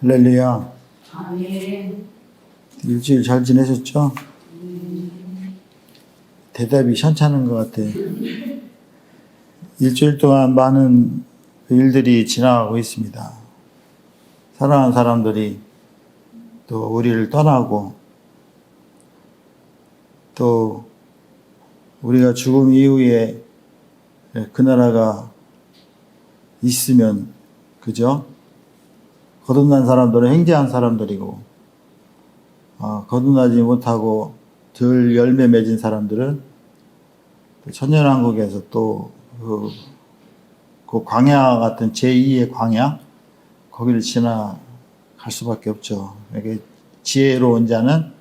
할렐루야. 아멘. 일주일 잘 지내셨죠? 대답이 현찮은 것 같아. 일주일 동안 많은 일들이 지나가고 있습니다. 사랑하는 사람들이 또 우리를 떠나고 또 우리가 죽음 이후에 그 나라가 있으면, 그죠? 거듭난 사람들은 행제한 사람들이고, 거듭나지 못하고 덜 열매 맺은 사람들은 천년왕국에서 또 그 광야 같은 제2의 광야, 거기를 지나갈 수밖에 없죠. 이렇게 지혜로운 자는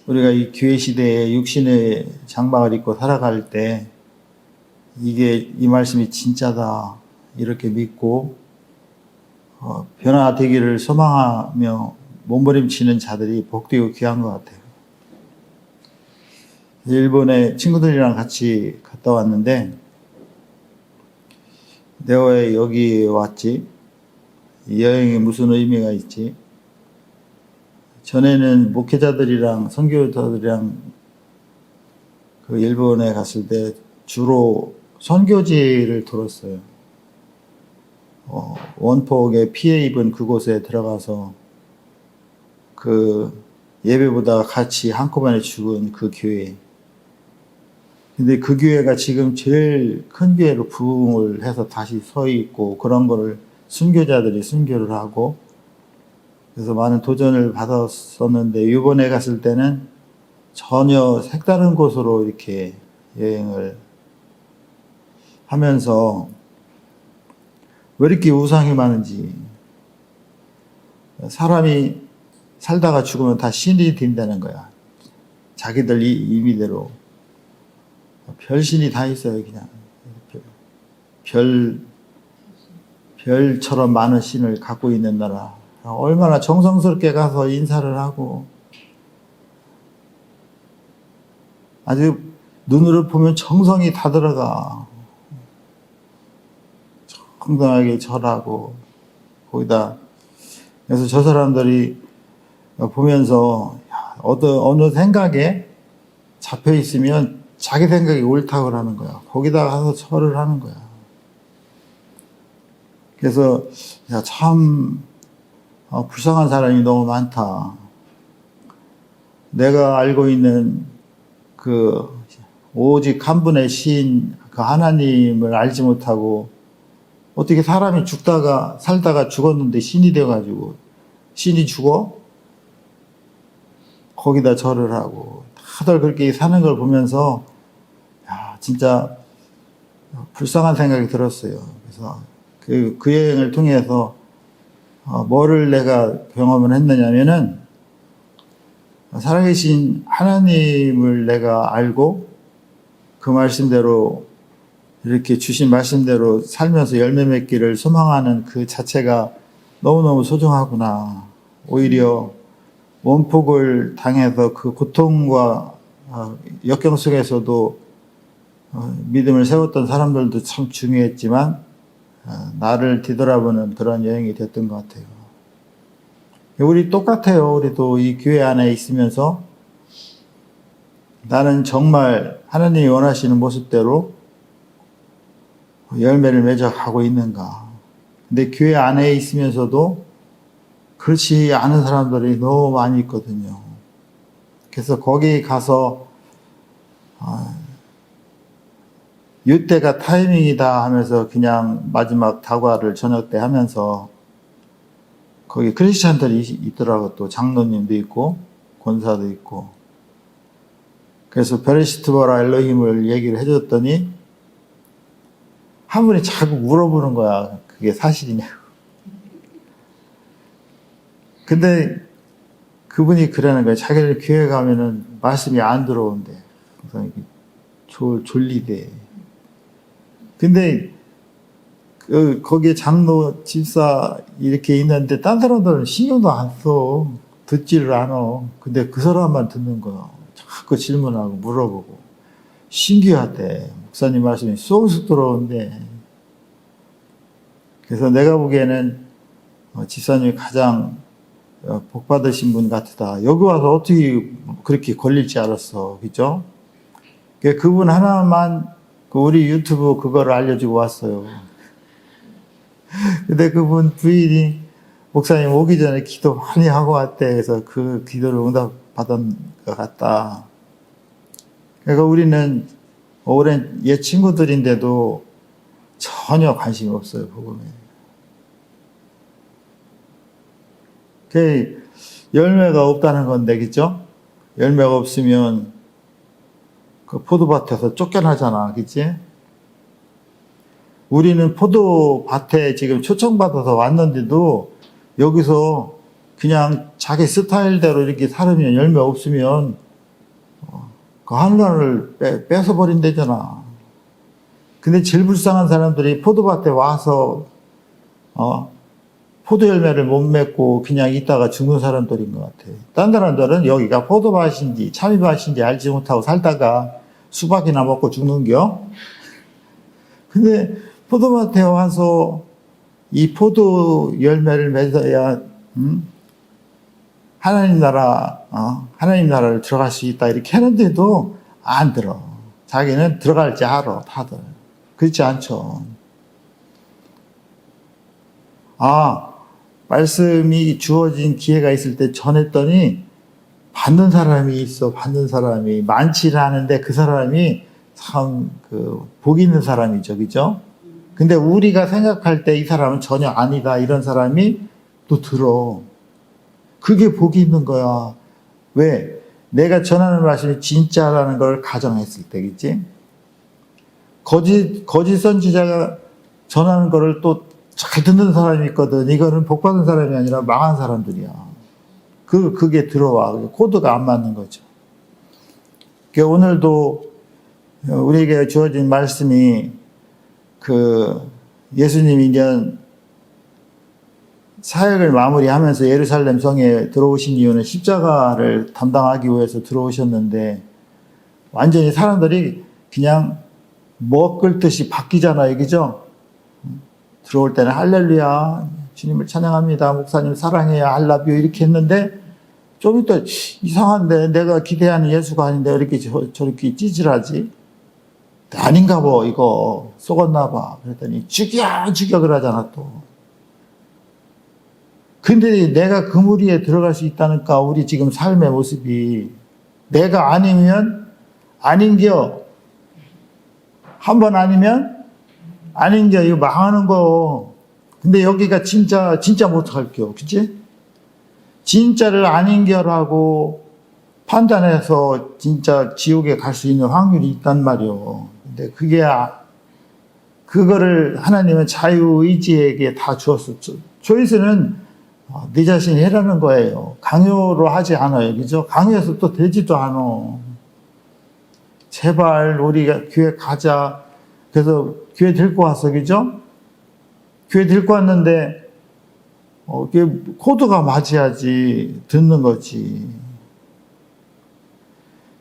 우리가 이 교회 시대에 육신의 장막을 입고 살아갈 때 이게 이 말씀이 진짜다 이렇게 믿고 변화되기를 소망하며 몸부림치는 자들이 복되고 귀한 것 같아요. 일본에 친구들이랑 같이 갔다 왔는데, 내가 왜 여기 왔지? 이 여행이 무슨 의미가 있지? 전에는 목회자들이랑 선교사들이랑 그 일본에 갔을 때 주로 선교지를 돌았어요. 원폭에 피해 입은 그곳에 들어가서 그 예배보다 같이 한꺼번에 죽은 그 교회. 근데 그 교회가 지금 제일 큰 교회로 부흥을 해서 다시 서 있고, 그런 거를 순교자들이 순교를 하고, 그래서 많은 도전을 받았었는데, 이번에 갔을 때는 전혀 색다른 곳으로 이렇게 여행을 하면서 왜 이렇게 우상이 많은지, 사람이 살다가 죽으면 다 신이 된다는 거야. 자기들 임의대로. 별신이 다 있어요, 그냥. 별처럼 많은 신을 갖고 있는 나라. 얼마나 정성스럽게 가서 인사를 하고, 아주 눈으로 보면 정성이 다 들어가. 정당하게 절하고, 거기다. 그래서 저 사람들이 보면서, 어느 생각에 잡혀 있으면 자기 생각이 옳다고 하는 거야. 거기다 가서 절을 하는 거야. 그래서, 참, 불쌍한 사람이 너무 많다. 내가 알고 있는 오직 한 분의 신, 그 하나님을 알지 못하고, 어떻게 사람이 살다가 죽었는데 신이 돼가지고, 신이 죽어? 거기다 절을 하고, 다들 그렇게 사는 걸 보면서, 진짜 불쌍한 생각이 들었어요. 그래서 그 여행을 통해서, 뭐를 내가 경험을 했느냐면은, 살아계신 하나님을 내가 알고, 그 말씀대로, 이렇게 주신 말씀대로 살면서 열매 맺기를 소망하는 그 자체가 너무너무 소중하구나. 오히려 원폭을 당해서 그 고통과 역경 속에서도 믿음을 세웠던 사람들도 참 중요했지만, 나를 뒤돌아보는 그런 여행이 됐던 것 같아요. 우리 똑같아요. 우리도 이 교회 안에 있으면서 나는 정말 하나님이 원하시는 모습대로 열매를 맺어가고 있는가. 근데 교회 안에 있으면서도 그렇지 않은 사람들이 너무 많이 있거든요. 그래서 거기 가서 이때가 타이밍이다 하면서 그냥 마지막 다과를 저녁 때 하면서, 거기 크리스찬들이 있더라고. 또 장로님도 있고 권사도 있고. 그래서 베레시트바라 엘로힘을 얘기를 해줬더니 한 분이 자꾸 물어보는 거야. 그게 사실이냐고. 근데 그분이 그러는 거야. 자기들 교회 가면은 말씀이 안 들어온대. 그래서 졸리대. 근데 거기에 장로, 집사 이렇게 있는데 딴 사람들은 신경도 안 써. 듣지를 않아. 근데 그 사람만 듣는 거야. 자꾸 질문하고 물어보고. 신기하대. 목사님 말씀이 쏙쏙 들어오는데. 그래서 내가 보기에는 집사님이 가장 복 받으신 분 같다. 여기 와서 어떻게 그렇게 걸릴지 알았어. 그죠? 그분 하나만 우리 유튜브 그거를 알려주고 왔어요. 근데 그분 부인이 목사님 오기 전에 기도 많이 하고 왔대. 그래서 그 기도를 응답받은 것 같다. 그러니까 우리는 오랜 옛 친구들인데도 전혀 관심이 없어요, 복음에. 그 열매가 없다는 건데, 그죠? 열매가 없으면 그 포도밭에서 쫓겨나잖아, 그치? 우리는 포도밭에 지금 초청받아서 왔는데도 여기서 그냥 자기 스타일대로 이렇게 살으면 열매 없으면 그 하늘을 뺏어버린다잖아. 근데 제일 불쌍한 사람들이 포도밭에 와서 포도 열매를 못 맺고 그냥 있다가 죽는 사람들인 것 같아. 딴 사람들은 여기가 포도밭인지 참이밭인지 알지 못하고 살다가 수박이나 먹고 죽는겨. 근데 포도밭에 와서 이 포도 열매를 맺어야 하나님 나라를 들어갈 수 있다 이렇게 하는데도 안 들어. 자기는 들어갈지 알아, 다들. 그렇지 않죠. 말씀이 주어진 기회가 있을 때 전했더니 받는 사람이 있어. 받는 사람이 많지는 않은데 그 사람이 참 복 있는 사람이죠, 그죠? 근데 우리가 생각할 때 이 사람은 전혀 아니다 이런 사람이 또 들어. 그게 복이 있는 거야. 왜? 내가 전하는 말씀이 진짜라는 걸 가정했을 때, 그치? 거짓 선지자가 전하는 거를 또 잘 듣는 사람이 있거든. 이거는 복 받은 사람이 아니라 망한 사람들이야. 그게 들어와. 코드가 안 맞는 거죠. 오늘도 우리에게 주어진 말씀이 예수님이 이제 사역을 마무리하면서 예루살렘 성에 들어오신 이유는 십자가를 담당하기 위해서 들어오셨는데 완전히 사람들이 그냥 먹을 듯이 바뀌잖아요. 그죠? 들어올 때는 할렐루야, 주님을 찬양합니다, 목사님 사랑해요, 알라뷰 이렇게 했는데 좀 이따 이상한데 내가 기대하는 예수가 아닌데 이렇게 저렇게 찌질하지? 아닌가 봐, 이거 속았나 봐. 그랬더니 죽여 그러잖아 또. 근데 내가 그 무리에 들어갈 수 있다니까. 우리 지금 삶의 모습이 내가 아니면 아닌겨. 한 번 아니면 아닌겨. 이거 망하는 거. 근데 여기가 진짜 못할겨. 그치? 진짜를 아닌겨라고 판단해서 진짜 지옥에 갈 수 있는 확률이 있단 말이요. 근데 그거를 하나님은 자유의지에게 다 주었었죠. 초이스는 네 자신이 해라는 거예요. 강요로 하지 않아요. 그죠? 강요해서 또 되지도 않아. 제발 우리가 교회 가자. 그래서 교회 데리고 왔어. 그죠? 교회 데리고 왔는데 코드가 맞아야지 듣는 거지.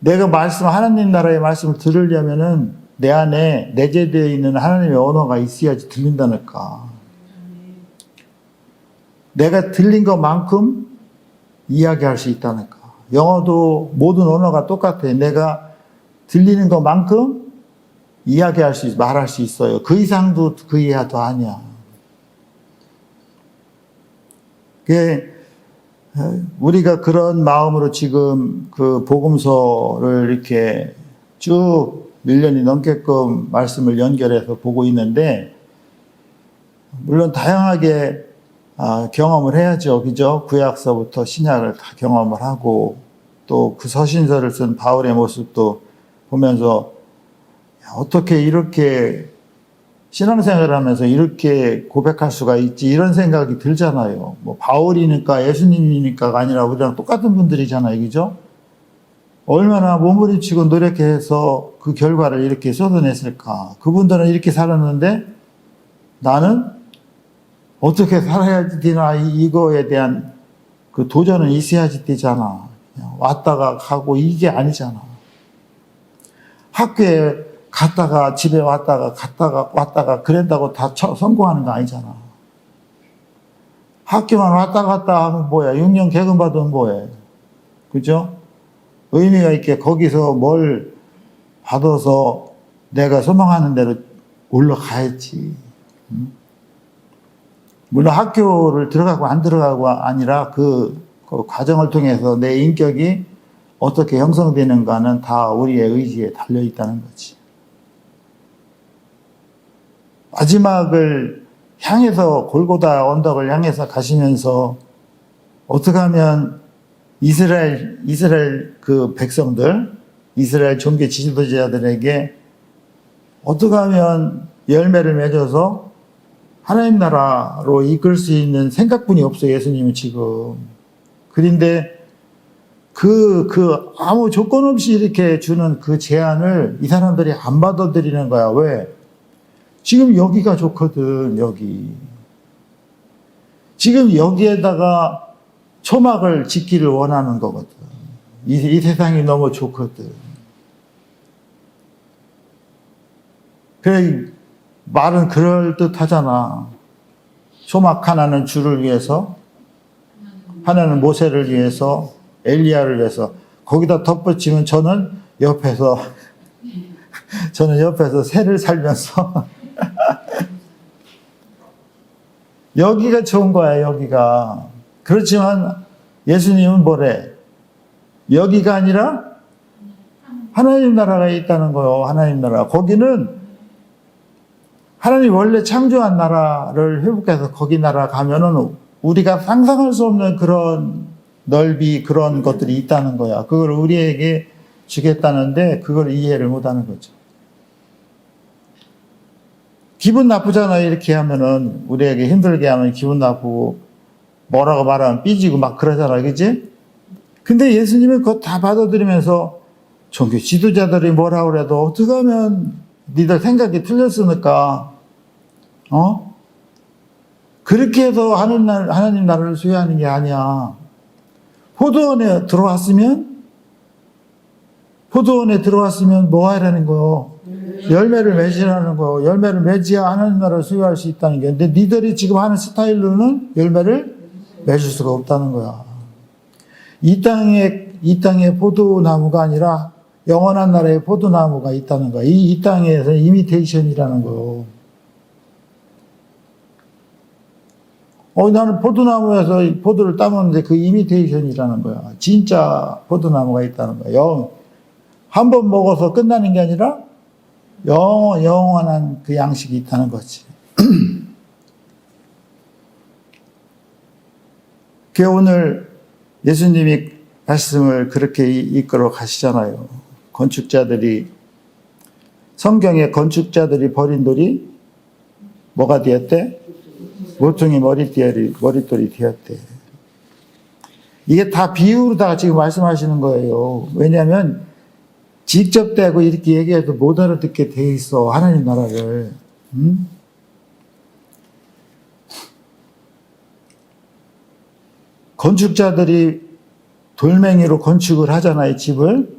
내가 하나님 나라의 말씀을 들으려면은 내 안에 내재되어 있는 하나님의 언어가 있어야지 들린다니까. 내가 들린 것만큼 이야기할 수 있다니까. 영어도 모든 언어가 똑같아. 내가 들리는 것만큼 이야기할 말할 수 있어요. 그 이상도 그 이하도 아니야. 우리가 그런 마음으로 지금 그 복음서를 이렇게 쭉 1년이 넘게끔 말씀을 연결해서 보고 있는데, 물론 다양하게 경험을 해야죠. 그죠? 구약서부터 신약을 다 경험을 하고, 또 그 서신서를 쓴 바울의 모습도 보면서 어떻게 이렇게 신앙생활을 하면서 이렇게 고백할 수가 있지, 이런 생각이 들잖아요. 뭐 바울이니까 예수님이니까가 아니라 우리랑 똑같은 분들이잖아요. 그죠? 얼마나 몸부림치고 노력해서 그 결과를 이렇게 쏟아냈을까. 그분들은 이렇게 살았는데 나는 어떻게 살아야 되나, 이거에 대한 그 도전은 있어야지 되잖아. 그냥 왔다가 가고 이게 아니잖아. 학교에 갔다가 집에 왔다가 갔다가 왔다가 그런다고 다 성공하는 거 아니잖아. 학교만 왔다 갔다 하면 뭐야? 6년 개근 받으면 뭐해? 그죠? 의미가 있게 거기서 뭘 받아서 내가 소망하는 대로 올라가야지. 물론 학교를 들어가고 안 들어가고 아니라 그 과정을 통해서 내 인격이 어떻게 형성되는가는 다 우리의 의지에 달려 있다는 거지. 마지막을 향해서 골고다 언덕을 향해서 가시면서 어떻게 하면 이스라엘 그 백성들, 이스라엘 종교 지도자들에게 어떻게 하면 열매를 맺어서 하나님 나라로 이끌 수 있는 생각뿐이 없어요, 예수님은 지금. 그런데 아무 조건 없이 이렇게 주는 그 제안을 이 사람들이 안 받아들이는 거야. 왜? 지금 여기가 좋거든, 여기. 지금 여기에다가 초막을 짓기를 원하는 거거든. 이 세상이 너무 좋거든. 그래, 말은 그럴듯하잖아. 초막 하나는 주를 위해서, 하나는 모세를 위해서, 엘리야를 위해서. 거기다 덧붙이면 저는 옆에서 새를 살면서 여기가 좋은 거야, 여기가. 그렇지만 예수님은 뭐래? 여기가 아니라 하나님 나라가 있다는 거요. 하나님 나라. 거기는 하나님 원래 창조한 나라를 회복해서 거기 나라 가면은 우리가 상상할 수 없는 그런 넓이, 그런 것들이 있다는 거야. 그걸 우리에게 주겠다는데 그걸 이해를 못 하는 거죠. 기분 나쁘잖아, 이렇게 하면은. 우리에게 힘들게 하면 기분 나쁘고, 뭐라고 말하면 삐지고 막 그러잖아, 그지? 근데 예수님은 그거 다 받아들이면서 종교 지도자들이 뭐라고 그래도 어떻게 하면 니들 생각이 틀렸으니까, 그렇게 해서 하나님 나라를 수여하는 게 아니야. 포도원에 들어왔으면 뭐 하라는 거요? 열매를 맺으라는 거. 열매를 맺어야 하나님 나라를 수여할 수 있다는 게. 근데 니들이 지금 하는 스타일로는 열매를 맺을 수가 없다는 거야. 이 땅에 포도나무가 아니라 영원한 나라의 포도나무가 있다는 거야. 이 땅에서 이미테이션이라는 거. 나는 포도나무에서 포도를 따먹는데 그 이미테이션이라는 거야. 진짜 포도나무가 있다는 거야. 한 번 먹어서 끝나는 게 아니라 영원한 그 양식이 있다는 거지. 그 오늘 예수님이 말씀을 그렇게 이끌어 가시잖아요. 성경에 건축자들이 버린 돌이 뭐가 되었대? 모퉁이 머릿돌이 되었대. 이게 다 비유로다가 지금 말씀하시는 거예요. 왜냐하면 직접 대고 이렇게 얘기해도 못 알아듣게 돼 있어, 하나님 나라를. 건축자들이 돌멩이로 건축을 하잖아요, 집을.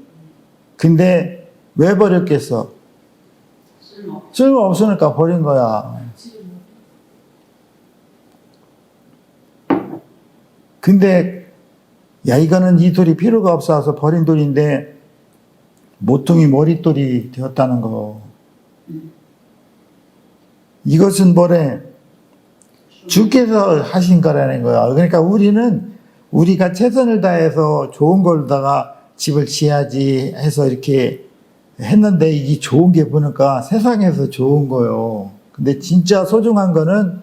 근데 왜 버렸겠어? 쓸모 없으니까 버린 거야. 근데 이거는 이 돌이 필요가 없어서 버린 돌인데 모퉁이 머릿돌이 되었다는 거. 이것은 뭐래? 주께서 하신 거라는 거야. 그러니까 우리가 최선을 다해서 좋은 걸다가 집을 지어야지 해서 이렇게 했는데 이게 좋은 게 보니까 세상에서 좋은 거요. 근데 진짜 소중한 거는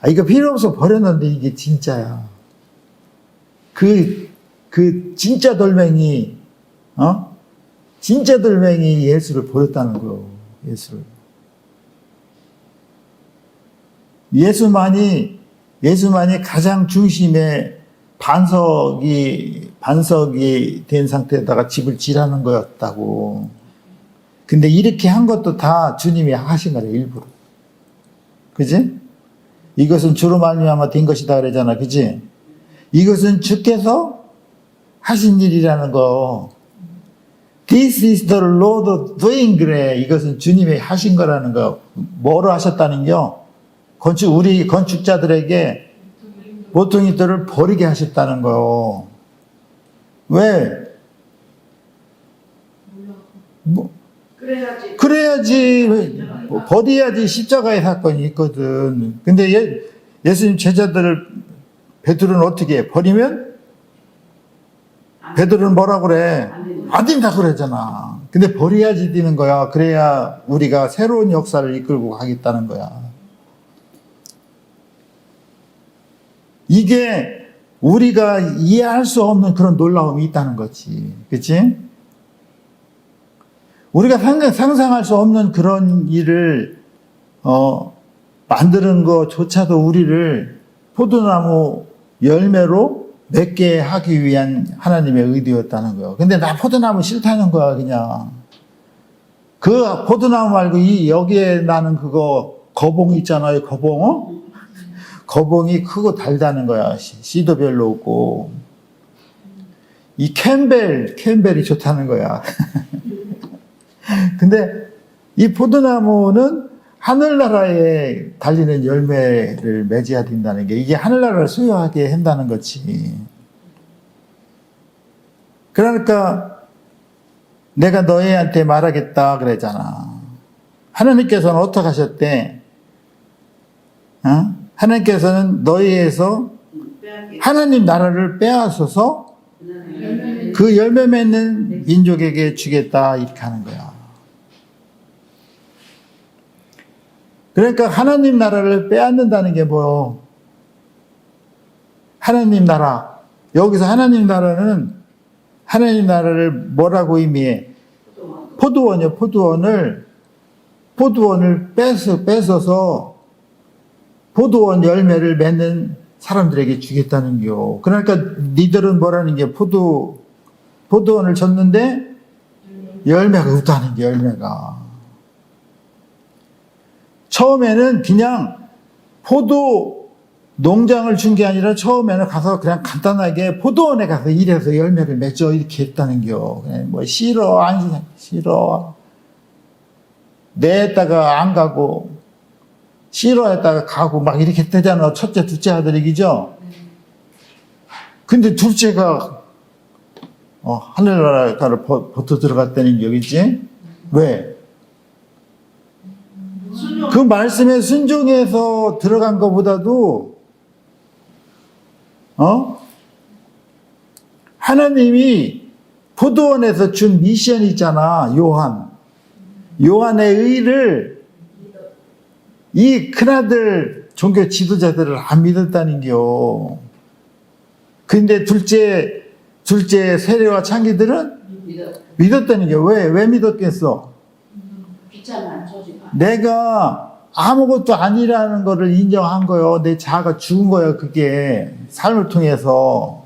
이거 필요 없어 버렸는데 이게 진짜야. 그 진짜 돌멩이, 진짜 돌멩이 예수를 버렸다는 거예요. 예수를. 예수만이 가장 중심에 반석이 된 상태에다가 집을 지라는 거였다고. 근데 이렇게 한 것도 다 주님이 하신 거래, 일부러. 그지? 이것은 주로 말미암아 된 것이다 그러잖아, 그지? 이것은 주께서 하신 일이라는 거. This is the Lord doing, 그래. 이것은 주님이 하신 거라는 거. 뭐로 하셨다는겨? 우리 건축자들에게 보통 이들을 버리게 하셨다는 거요. 왜? 그래야지 버려야지 십자가의 사건이 있거든. 근데 예수님 제자들을 베드로는 어떻게 해? 버리면 베드로는 뭐라 그래? 안 된다 그러잖아. 근데 버려야지 되는 거야. 그래야 우리가 새로운 역사를 이끌고 가겠다는 거야. 이게 우리가 이해할 수 없는 그런 놀라움이 있다는 거지. 그치? 우리가 상상할 수 없는 그런 일을, 만드는 것조차도 우리를 포도나무 열매로 맺게 하기 위한 하나님의 의도였다는 거예요. 근데 나 포도나무 싫다는 거야, 그냥. 그 포도나무 말고 여기에 나는 그거 거봉 있잖아요, 거봉. 거봉이 크고 달다는 거야. 씨도 별로 없고. 이 캠벨이 좋다는 거야. 근데 이 포도나무는 하늘나라에 달리는 열매를 맺어야 된다는 게 이게 하늘나라를 소유하게 한다는 거지. 그러니까 내가 너희한테 말하겠다 그랬잖아. 하나님께서는 어떻게 하셨대? 하나님께서는 너희에서 하나님 나라를 빼앗아서 그 열매 맺는 민족에게 주겠다 이렇게 하는 거야. 그러니까 하나님 나라를 빼앗는다는 게 뭐요? 하나님 나라. 여기서 하나님 나라는 하나님 나라를 뭐라고 의미해? 포도원이요. 포도원을 뺏어서 포도원 열매를 맺는 사람들에게 주겠다는 겨. 그러니까 니들은 뭐라는 게 포도원을 줬는데 열매가 없다는 게 열매가. 처음에는 그냥 포도 농장을 준 게 아니라 처음에는 가서 그냥 간단하게 포도원에 가서 일해서 열매를 맺어 이렇게 했다는 겨. 그냥 뭐 싫어 안 싫어 내했다가 안 가고 싫어했다가 가고 막 이렇게 되잖아. 첫째 둘째 아들이죠. 근데 둘째가 하늘나라를 버터 들어갔다는 얘기지. 왜? 그 말씀에 순종해서 들어간 것보다도 하나님이 포도원에서 준 미션이 있잖아. 요한의 의를 이 큰아들 종교 지도자들을 안 믿었다는겨. 근데 둘째 세례와 창기들은 믿었다는겨. 왜 믿었겠어? 내가 아무것도 아니라는 거를 인정한 거요. 내 자아가 죽은 거예요. 그게 삶을 통해서.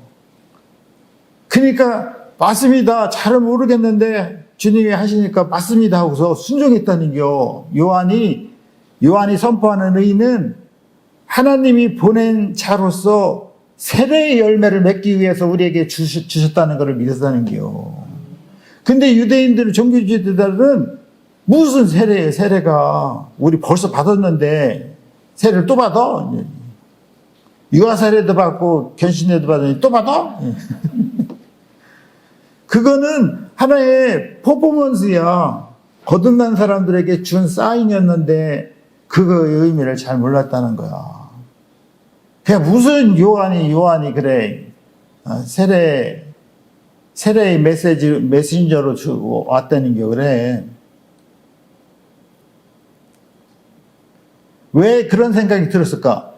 그러니까 맞습니다. 잘은 모르겠는데 주님이 하시니까 맞습니다 하고서 순종했다는겨. 요한이 선포하는 의는 하나님이 보낸 자로서 세례의 열매를 맺기 위해서 우리에게 주셨다는 것을 믿었다는 게요. 근데 유대인들, 종교주의자들은 무슨 세례예요, 세례가. 우리 벌써 받았는데 세례를 또 받아? 유아 세례도 받고 견신례도 받으니 또 받아? 그거는 하나의 퍼포먼스야. 거듭난 사람들에게 준 사인이었는데 그거의 의미를 잘 몰랐다는 거야. 그냥 무슨 요한이 그래 세례의 메신저로 주고 왔다는 게 그래. 왜 그런 생각이 들었을까?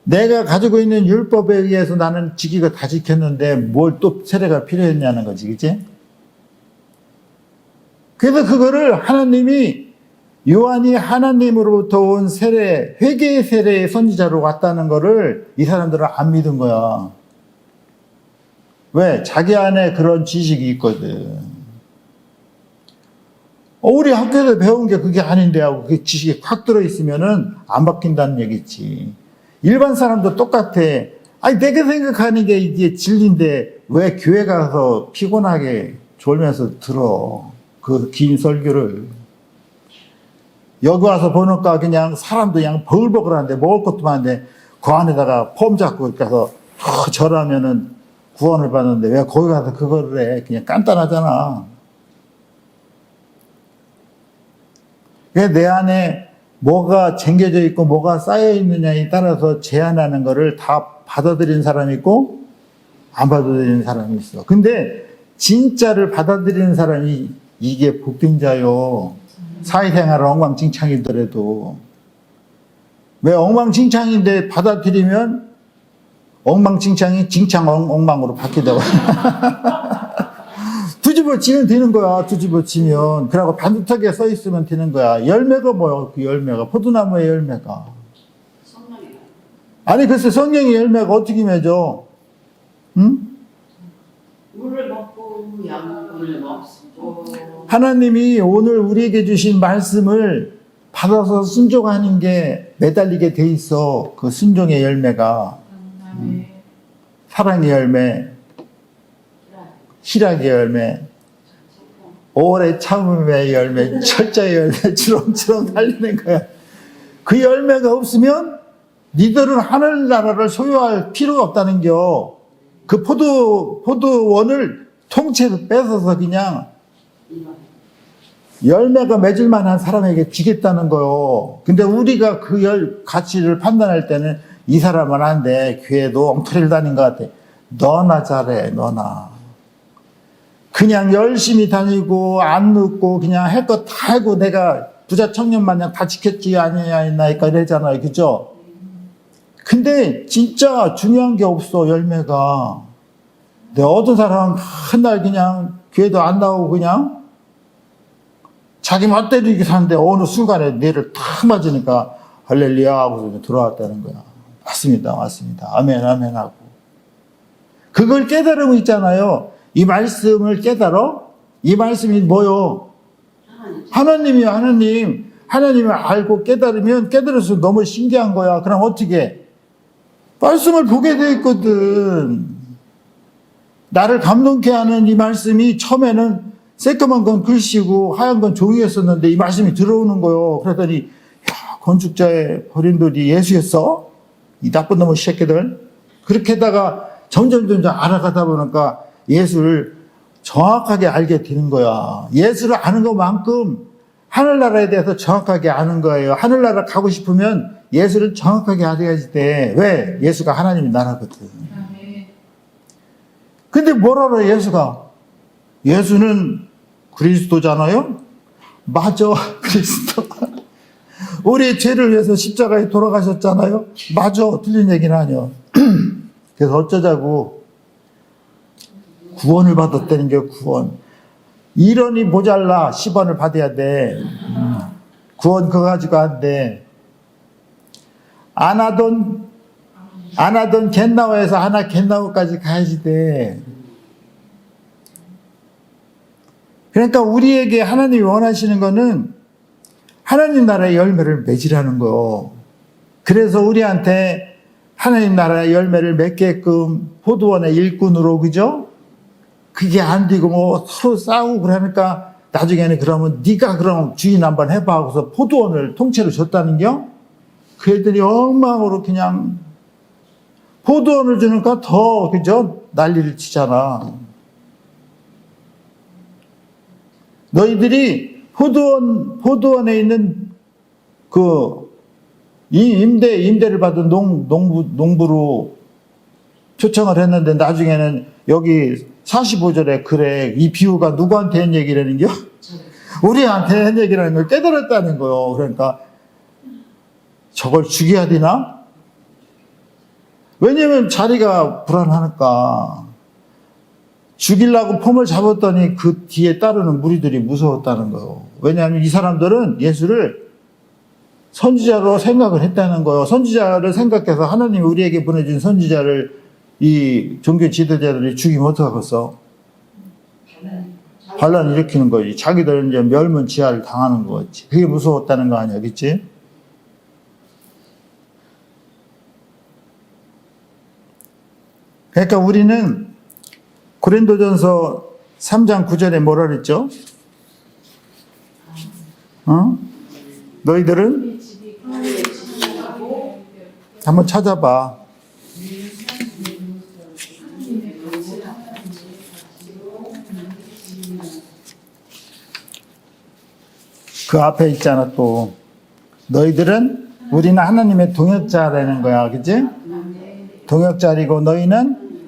내가 가지고 있는 율법에 의해서 나는 지키고 다 지켰는데 뭘 또 세례가 필요했냐는 거지, 그치? 그래서 그거를 요한이 하나님으로부터 온 회개의 세례의 선지자로 왔다는 거를 이 사람들은 안 믿은 거야. 왜? 자기 안에 그런 지식이 있거든. 우리 학교에서 배운 게 그게 아닌데 하고 그 지식이 확 들어있으면은 안 바뀐다는 얘기지. 일반 사람도 똑같아. 아니, 내가 생각하는 게 이게 진리인데 왜 교회 가서 피곤하게 졸면서 들어. 그 긴 설교를. 여기 와서 보니까 그냥 사람도 그냥 버글버글한데 먹을 것도 많은데 그 안에다가 폼 잡고 가서 절하면은 구원을 받는데 왜 거기 가서 그거를 해? 그냥 간단하잖아. 내 안에 뭐가 쟁겨져 있고 뭐가 쌓여 있느냐에 따라서 제한하는 거를 다 받아들이는 사람이 있고 안 받아들이는 사람이 있어. 근데 진짜를 받아들이는 사람이 이게 복된 자요. 사회생활은 엉망진창이더라도. 왜 엉망진창인데 받아들이면 엉망진창이 진창 엉망으로 바뀌다가 뒤집어지면 되는 거야. 뒤집어지면. 그러고 반듯하게 서 있으면 되는 거야. 열매가 뭐야? 그 열매가 포도나무의 열매가. 성령이요. 아니 글쎄 성령의 열매가 어떻게 맺어? 응? 물을 먹고 양분을 먹고. 하나님이 오늘 우리에게 주신 말씀을 받아서 순종하는 게 매달리게 돼 있어. 그 순종의 열매가. 사랑의 열매, 희락의 열매, 오래 참음의 열매, 철저의 열매, 주렁주렁 달리는 거야. 그 열매가 없으면 니들은 하늘나라를 소유할 필요가 없다는 겨. 그 포도원을 통째로 뺏어서 그냥 열매가 맺을 만한 사람에게 주겠다는 거요. 근데 우리가 그 가치를 판단할 때는 이 사람은 안 돼. 교회도 엉터리를 다닌 것 같아. 너나 잘해, 너나. 그냥 열심히 다니고, 안 늦고, 그냥 할 거 다 하고, 내가 부자 청년 마냥 다 지켰지, 아니냐니까 이러잖아요. 그죠? 근데 진짜 중요한 게 없어, 열매가. 근데 어떤 사람은 맨날 그냥 교회도 안 나오고 그냥 자기 멋대로 이렇게 사는데 어느 순간에 뇌를 탁 맞으니까 할렐루야 하고 들어왔다는 거야. 맞습니다. 아멘, 아멘 하고. 그걸 깨달으면 있잖아요. 이 말씀을 깨달아? 이 말씀이 뭐요? 하나님이요, 하나님. 하나님을 알고 깨달으면 깨달을수록 너무 신기한 거야. 그럼 어떻게? 말씀을 보게 돼 있거든. 나를 감동케 하는 이 말씀이 처음에는 새까만 건 글씨고 하얀 건 종이였었는데 이 말씀이 들어오는 거요. 그러더니 야, 건축자의 버린돌이 예수였어? 이 나쁜 놈의 새끼들. 그렇게 하다가 점점 알아가다 보니까 예수를 정확하게 알게 되는 거야. 예수를 아는 것만큼 하늘나라에 대해서 정확하게 아는 거예요. 하늘나라 가고 싶으면 예수를 정확하게 알아야지 돼. 왜? 예수가 하나님의 나라거든. 근데 뭘 알아, 예수가? 예수는 그리스도잖아요? 맞아, 그리스도. 우리의 죄를 위해서 십자가에 돌아가셨잖아요? 맞아, 틀린 얘기는 아니야. 그래서 어쩌자고 구원을 받았다는 게 구원. 1원이 모자라 10원을 받아야 돼. 구원 그거 가지고 안 돼. 안 하던 갯나오에서 하나 갯나오까지 가야지 돼. 그러니까 우리에게 하나님이 원하시는 거는 하나님 나라의 열매를 맺으라는 거요. 그래서 우리한테 하나님 나라의 열매를 맺게끔 포도원의 일꾼으로, 그죠? 그게 안 되고 뭐 서로 싸우고 그러니까 나중에는 그러면 네가 그럼 주인 한번 해봐 하고서 포도원을 통째로 줬다는겨? 그 애들이 엉망으로 그냥 포도원을 주니까 더, 그죠? 난리를 치잖아. 너희들이 포도원에 있는 임대를 받은 농부로 초청을 했는데 나중에는 여기 45절에 그래, 이 비유가 누구한테 한 얘기라는 겨? 우리한테 한 얘기라는 걸 깨달았다는 거요. 그러니까 저걸 죽여야 되나? 왜냐면 자리가 불안하니까. 죽이려고 폼을 잡았더니 그 뒤에 따르는 무리들이 무서웠다는 거예요. 왜냐하면 이 사람들은 예수를 선지자로 생각을 했다는 거예요. 선지자를 생각해서 하나님이 우리에게 보내준 선지자를 이 종교 지도자들이 죽이면 어떡하겠어? 반란 일으키는 거지. 자기들은 이제 멸문지하를 당하는 거지. 그게 무서웠다는 거 아니야, 그치? 그러니까 우리는 고린도전서 3장 9절에 뭐라 그랬죠? 너희들은 한번 찾아봐. 그 앞에 있잖아 또. 너희들은 우리는 하나님의 동역자라는 거야. 그치? 동역자리고 너희는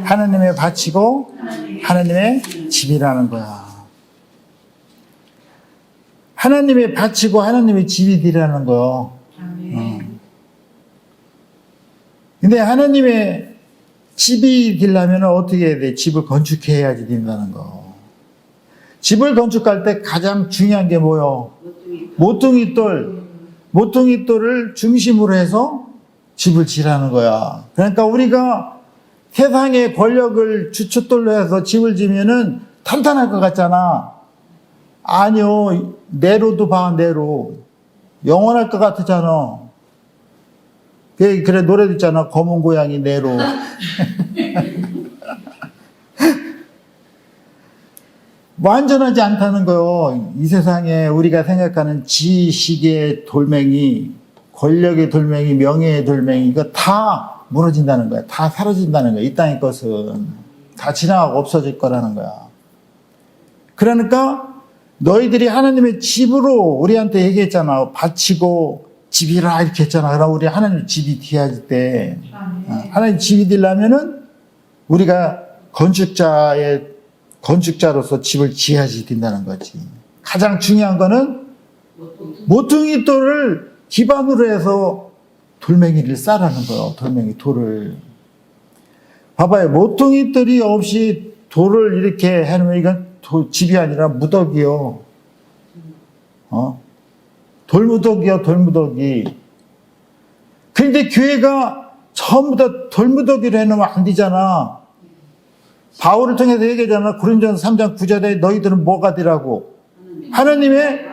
하나님의 바치고 하나님의 집이라는 거야. 하나님의 바치고 하나님의 집이 되라는 거야. 근데 하나님의 집이 되려면 어떻게 해야 돼? 집을 건축해야지 된다는 거. 집을 건축할 때 가장 중요한 게 뭐요? 모퉁이돌. 모퉁이돌을 중심으로 해서 집을 지라는 거야. 그러니까 우리가 세상의 권력을 주춧돌로 해서 집을 지면은 탄탄할 것 같잖아. 아니요. 네로도 봐, 네로. 영원할 것 같잖아. 그래, 노래도 있잖아. 검은 고양이 네로. 완전하지 않다는 거요. 이 세상에 우리가 생각하는 지식의 돌멩이, 권력의 돌멩이, 명예의 돌멩이, 이거 다 무너진다는 거야. 다 사라진다는 거야. 이 땅의 것은. 다 지나가고 없어질 거라는 거야. 그러니까 너희들이 하나님의 집으로 우리한테 얘기했잖아. 바치고 집이라 이렇게 했잖아. 그럼 우리 하나님 집이 돼야지 돼. 하나님 집이 되려면은 우리가 건축자로서 집을 지어야지 된다는 거지. 가장 중요한 거는 모퉁이돌을 기반으로 해서 돌멩이를 싸라는 거예요. 돌멩이 돌을. 봐봐요. 모퉁이돌이 없이 돌을 이렇게 해놓으면 이건 집이 아니라 무더기요. 돌무더기요, 돌무더기. 그런데 교회가 전부 다 돌무더기로 해놓으면 안 되잖아. 바울을 통해서 얘기하잖아. 고린도전서 3장 9절에 너희들은 뭐가 되라고? 하나님의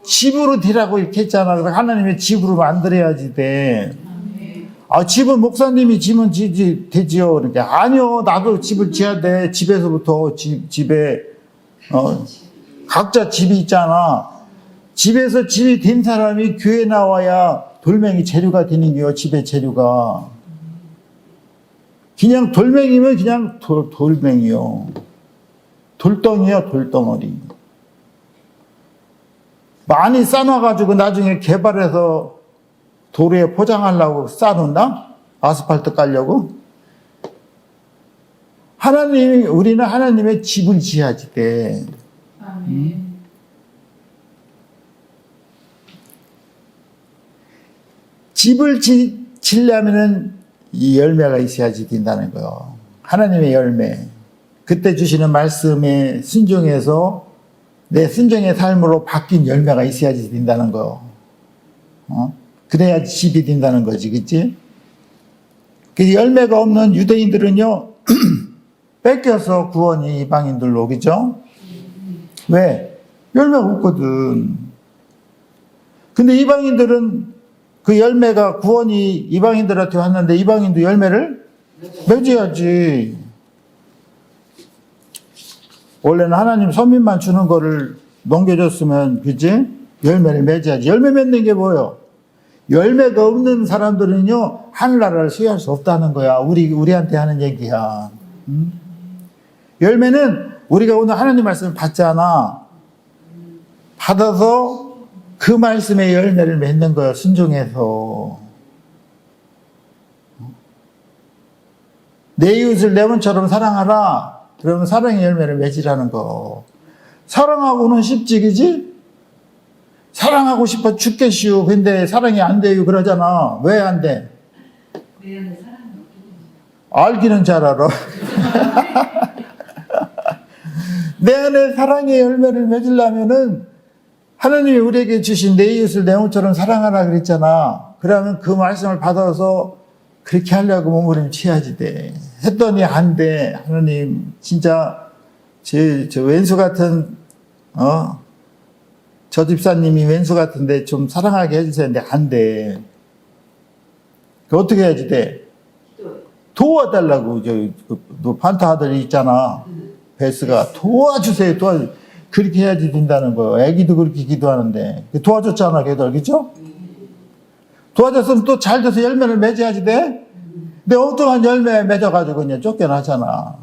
집으로 되라고 이렇게 했잖아. 그래서 하나님의 집으로 만들어야지 돼. 아, 집은 목사님이 지면 되지요. 그러니까 아니요. 나도 집을 지어야 돼. 집에서부터 집에 각자 집이 있잖아. 집에서 집이 된 사람이 교회 나와야 돌멩이 재료가 되는 거요. 집의 재료가. 그냥 돌멩이면 그냥 돌멩이요. 돌덩이요, 돌덩어리. 많이 싸놔가지고 나중에 개발해서 도로에 포장하려고 싸놓나? 아스팔트 깔려고? 우리는 하나님의 집을 지어야지 돼. 집을 지려면은 이 열매가 있어야지 된다는 거예요. 하나님의 열매. 그때 주시는 말씀에 순종해서 내 순종의 삶으로 바뀐 열매가 있어야지 된다는 거예요. 그래야지 집이 된다는 거지, 그치? 그 열매가 없는 유대인들은요, 뺏겨서 구원이 이방인들로, 그죠? 왜? 열매가 없거든. 근데 이방인들은 그 열매가 구원이 이방인들한테 왔는데 이방인도 열매를 맺어야지. 원래는 하나님 선민만 주는 거를 넘겨줬으면, 그치? 열매를 맺어야지. 열매 맺는 게 뭐예요? 열매가 없는 사람들은요, 하늘나라를 소유할 수 없다는 거야. 우리한테 하는 얘기야. 열매는 우리가 오늘 하나님 말씀을 받잖아. 받아서 그 말씀의 열매를 맺는 거예요. 순종해서. 내 이웃을 내 몸처럼 사랑하라. 그러면 사랑의 열매를 맺으라는 거. 사랑하고는 쉽지, 그지? 사랑하고 싶어 죽겠슈. 근데 사랑이 안 돼요. 그러잖아. 왜 안 돼? 내 안에 사랑이 없거든요. 알기는 잘 알아. 내 안에 사랑의 열매를 맺으려면은 하나님이 우리에게 주신 내 이웃을 내 몸처럼 사랑하라 그랬잖아. 그러면 그 말씀을 받아서 그렇게 하려고 몸부림쳐야지 돼. 했더니 안 돼. 하나님 진짜 저 왼수 같은 저 집사님이 왼수 같은데 좀 사랑하게 해주세요. 근데 안 돼. 그 어떻게 해야지 돼? 도와달라고. 너 판타 아들이 있잖아. 베스가 도와주세요. 그렇게 해야지 된다는 거예요. 애기도 그렇게 기도하는데 도와줬잖아, 걔들, 그죠? 도와줬으면 또 잘 돼서 열매를 맺어야지 돼? 근데 엉뚱한 열매 맺어가지고 그냥 쫓겨나잖아.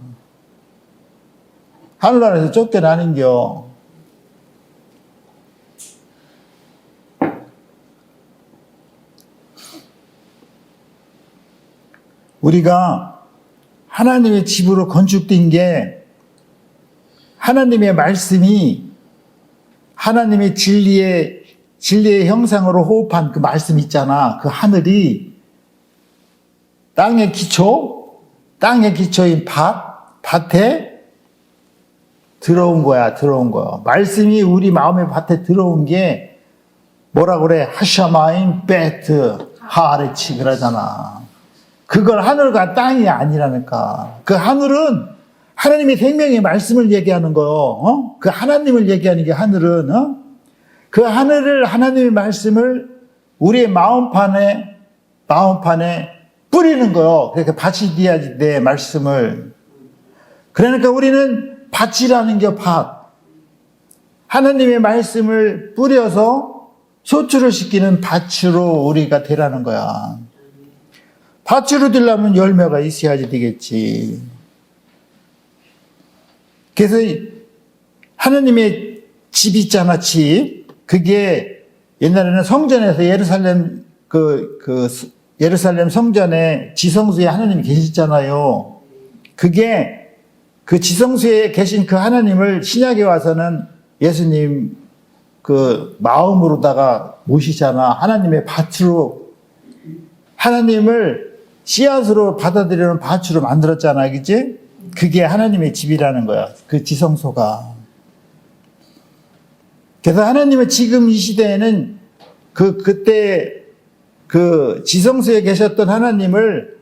하늘나라에서 쫓겨나는겨. 우리가 하나님의 집으로 건축된 게 하나님의 말씀이 하나님의 진리의 형상으로 호흡한 그 말씀 있잖아. 그 하늘이 땅의 기초인 밭에 들어온 거야. 말씀이 우리 마음의 밭에 들어온 게 뭐라 그래? 하샤마인 베트 하아레치 그러잖아. 그걸 하늘과 땅이 아니라니까. 그 하늘은 하나님의 생명의 말씀을 얘기하는 거요. 그 하나님을 얘기하는 게 하늘은, 그 하늘을, 하나님의 말씀을 우리의 마음판에 뿌리는 거요. 그러니까 밭이 돼야지 내 말씀을. 그러니까 우리는 밭이라는 게 밭. 하나님의 말씀을 뿌려서 소출을 시키는 밭으로 우리가 되라는 거야. 밭으로 되려면 열매가 있어야지 되겠지. 그래서 하나님의 집 있잖아, 집. 그게 옛날에는 성전에서 예루살렘 성전에 지성소에 하나님이 계셨잖아요. 그게 그 지성소에 계신 그 하나님을 신약에 와서는 예수님 그 마음으로다가 모시잖아. 하나님의 밭으로, 하나님을 씨앗으로 받아들이는 밭으로 만들었잖아. 그치? 그게 하나님의 집이라는 거야. 그 지성소가. 그래서 하나님은 지금 이 시대에는 그때 그 지성소에 계셨던 하나님을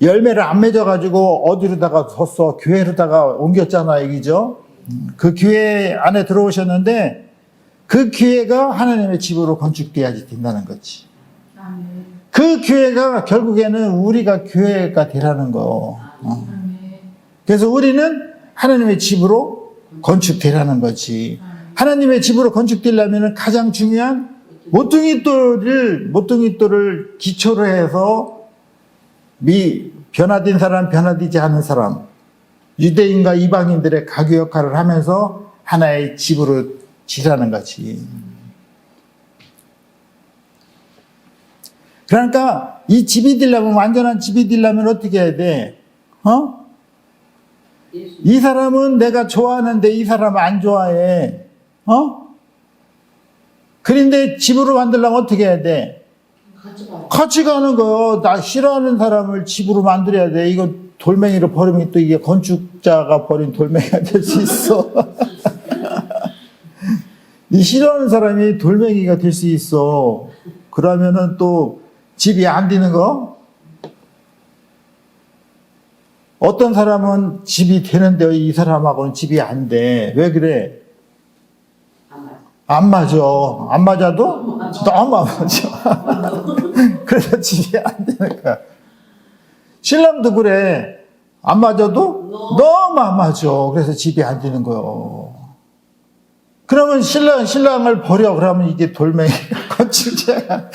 열매를 안 맺어가지고 어디로다가 뒀어? 교회로다가 옮겼잖아. 이기죠? 그 교회 안에 들어오셨는데 그 교회가 하나님의 집으로 건축돼야지 된다는 거지. 그 교회가 결국에는 우리가 교회가 되라는 거. 그래서 우리는 하나님의 집으로 건축되라는 거지. 하나님의 집으로 건축되려면 가장 중요한 모퉁이돌을 기초로 해서 변화된 사람, 변화되지 않은 사람, 유대인과 이방인들의 가교 역할을 하면서 하나의 집으로 지라는 거지. 그러니까 이 집이 되려면, 완전한 집이 되려면 어떻게 해야 돼? 이 사람은 내가 좋아하는데 이 사람은 안 좋아해. 그런데 집으로 만들려면 어떻게 해야 돼? 같이 가는 거요. 나 싫어하는 사람을 집으로 만들어야 돼. 이거 돌멩이로 버리면 또 이게 건축자가 버린 돌멩이가 될 수 있어. 이 싫어하는 사람이 돌멩이가 될 수 있어. 그러면은 또 집이 안 되는 거? 어떤 사람은 집이 되는데 이 사람하고는 집이 안 돼. 왜 그래? 안 맞아. 안 맞아도 너무 안 맞아. 그래서 집이 안 되는 거야. 신랑도 그래. 안 맞아도 너무 안 맞아. 그래서 집이 안 되는 거요. 그러면 신랑을 버려. 그러면 이게 돌멩이가 건축자가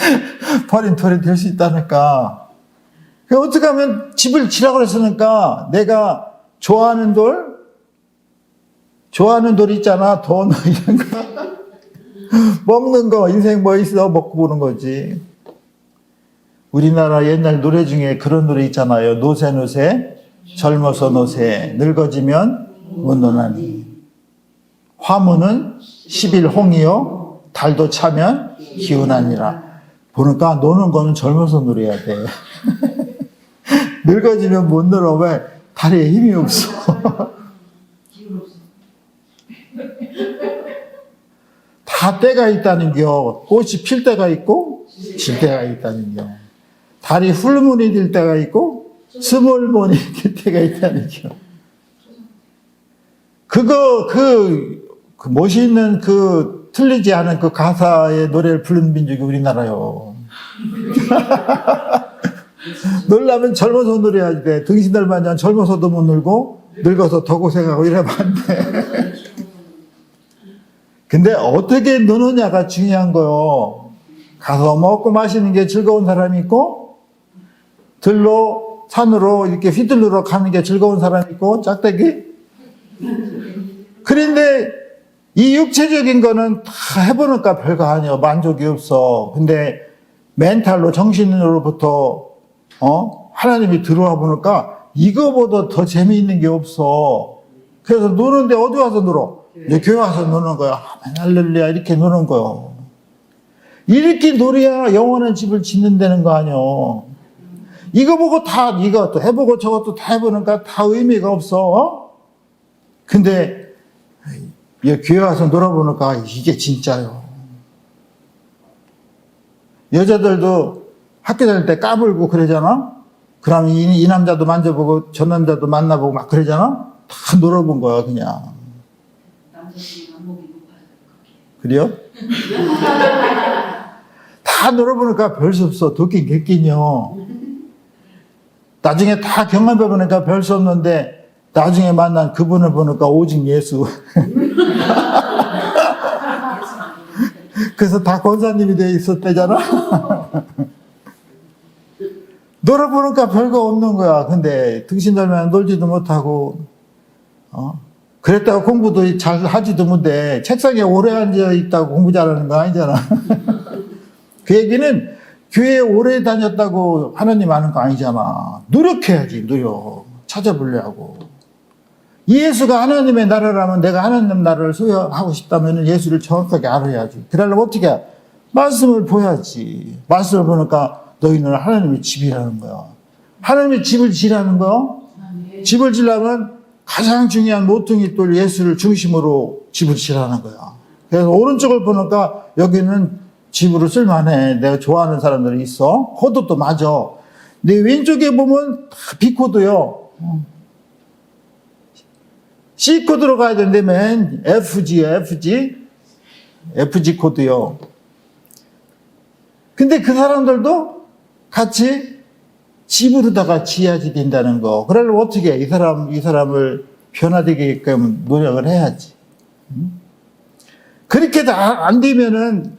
버린 돌이 될 수 있다니까. 어떻게 하면 집을 지라고 그랬으니까 내가 좋아하는 돌 있잖아. 돈 이런 거. 먹는 거, 인생 뭐 있어? 먹고 보는 거지. 우리나라 옛날 노래 중에 그런 노래 있잖아요. 노새, 젊어서 노새, 늙어지면 못 노나니. 화무는 10일 홍이요, 달도 차면 기운하니라. 보니까 노는 거는 젊어서 노래야 돼. 늙어지면 못 놀아. 왜? 다리에 힘이 없어. 다 때가 있다는겨. 꽃이 필 때가 있고 질 때가 있다는겨. 달이 풀무늬 될 때가 있고 스몰무늬 될 때가 있다는겨. 그 멋있는 틀리지 않은 그 가사의 노래를 부르는 민족이 우리나라요. 놀라면 젊어서 노래해야지 돼. 등신들 마냥 젊어서도 못 놀고 늙어서 더 고생하고 이러면 안 돼. 근데 어떻게 노느냐가 중요한 거요. 가서 먹고 마시는 게 즐거운 사람이 있고, 들로, 산으로 이렇게 휘둘러 가는 게 즐거운 사람이 있고, 짝대기? 그런데 이 육체적인 거는 다 해보니까 별거 아니야. 만족이 없어. 근데 멘탈로, 정신으로부터, 하나님이 들어와 보니까 이거보다 더 재미있는 게 없어. 그래서 노는데 어디 와서 놀어? 이제 교회 와서 노는 거야. 할렐루야, 이렇게 노는 거요. 이렇게 놀아야 영원한 집을 짓는다는 거 아니야. 이거 보고 다, 이것도 해보고 저것도 다 해보니까 다 의미가 없어. 근데, 교회 와서 놀아보니까 이게 진짜요. 여자들도 학교 다닐 때 까불고 그러잖아? 그럼 이 남자도 만져보고 저 남자도 만나보고 막 그러잖아? 다 놀아본 거야, 그냥. 남자들이 안목이 높아요. 그래요? 다 놀아보니까 별 수 없어. 도끼 객긴요. 나중에 다 경험해보니까 별 수 없는데 나중에 만난 그분을 보니까 오직 예수. 그래서 다 권사님이 돼 있었대잖아. 놀아보니까 별거 없는 거야. 근데 등신 달면 놀지도 못하고, 그랬다고 공부도 잘 하지도 못해. 책상에 오래 앉아 있다고 공부 잘하는 거 아니잖아. 그 얘기는 교회에 오래 다녔다고 하나님 아는 거 아니잖아. 노력해야지, 노력. 찾아보려고. 예수가 하나님의 나라라면 내가 하나님 나라를 소유하고 싶다면 예수를 정확하게 알아야지. 그러려면 어떻게 해? 말씀을 보야지. 말씀을 보니까 너희는 하나님의 집이라는 거야. 하나님의 집을 지라는 거야. 집을 지려면 가장 중요한 모퉁이 돌 예수를 중심으로 집을 지라는 거야. 그래서 오른쪽을 보니까 여기는 집으로 쓸만해. 내가 좋아하는 사람들이 있어. 코드도 맞아. 내 왼쪽에 보면 B코드요. C코드로 가야 되는데 맨 FG야, FG 코드요. 근데 그 사람들도 같이 집으로다가 지어야지 된다는 거. 그러려면 어떻게 해? 이 사람을 변화되게끔 노력을 해야지. 그렇게도 안 되면은